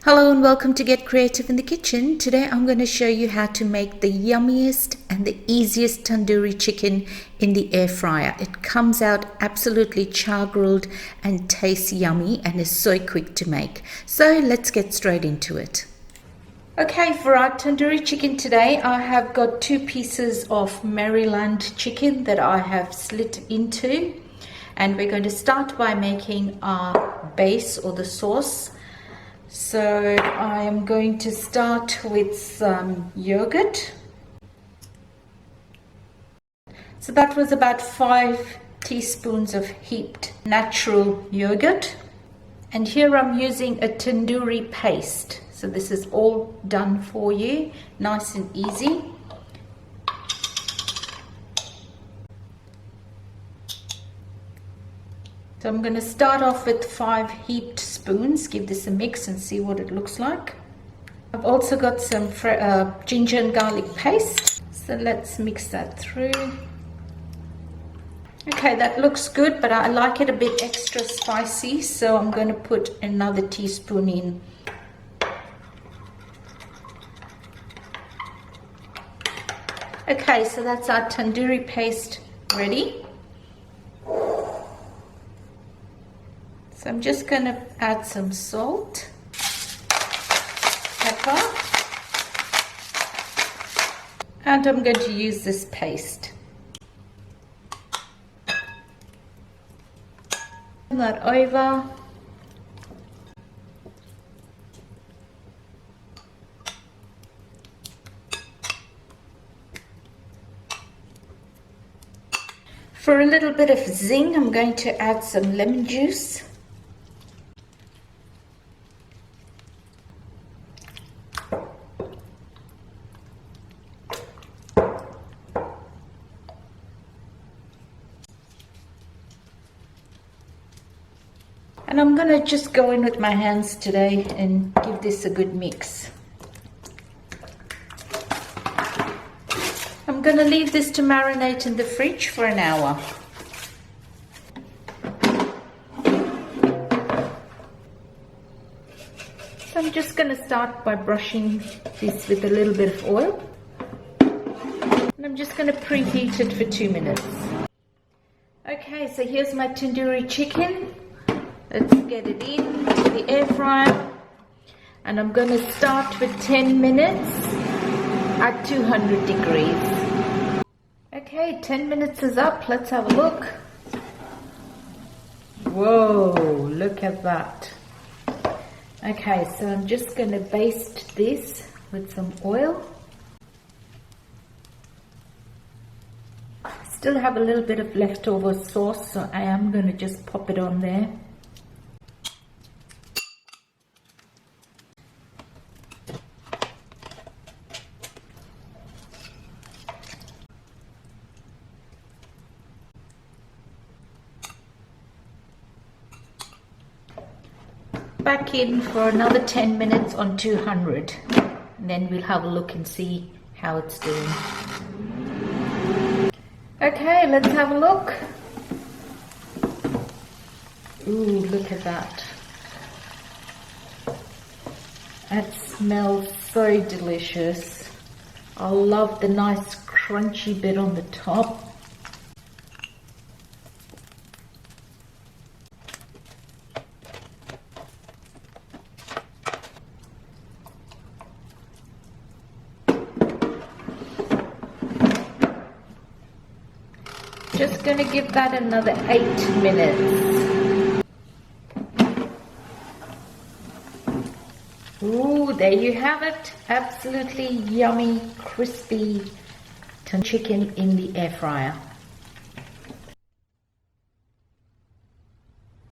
Hello and welcome to Get Creative in the Kitchen. Today I'm going to show you how to make the yummiest and the easiest tandoori chicken in the air fryer. It comes out absolutely char grilled and tastes yummy and is so quick to make. So let's get straight into it. Okay, for our tandoori chicken today I have got 2 pieces of Maryland chicken that I have slit into, and we're going to start by making our base or the sauce. So I am going to start with some yogurt. So that was about 5 teaspoons of heaped natural yogurt. And here I'm using a tandoori paste. So this is all done for you, nice and easy. So I'm going to start off with 5 heaped spoons, give this a mix and see what it looks like. I've also got some ginger and garlic paste, so let's mix that through. Okay, that looks good, but I like it a bit extra spicy, so I'm going to put another teaspoon in. Okay, so that's our tandoori paste ready. So I'm just going to add some salt, pepper, and I'm going to use this paste. Turn that over. For a little bit of zing, I'm going to add some lemon juice. And I'm going to just go in with my hands today and give this a good mix. I'm going to leave this to marinate in the fridge for an hour. So I'm just going to start by brushing this with a little bit of oil. And I'm just going to preheat it for 2 minutes. Okay, so here's my tandoori chicken. Let's get it into the air fryer, and I'm going to start with 10 minutes at 200 degrees. Okay, 10 minutes is up. Let's have a look. Whoa, look at that. Okay, so I'm just going to baste this with some oil. Still have a little bit of leftover sauce, so I am going to just pop it on there. Back in for another 10 minutes on 200, and then we'll have a look and see how it's doing. Okay, let's have a look. Ooh, look at that. That smells so delicious. I love the nice crunchy bit on the top. Just going to give that another 8 minutes. Ooh, there you have it. Absolutely yummy, crispy chicken in the air fryer.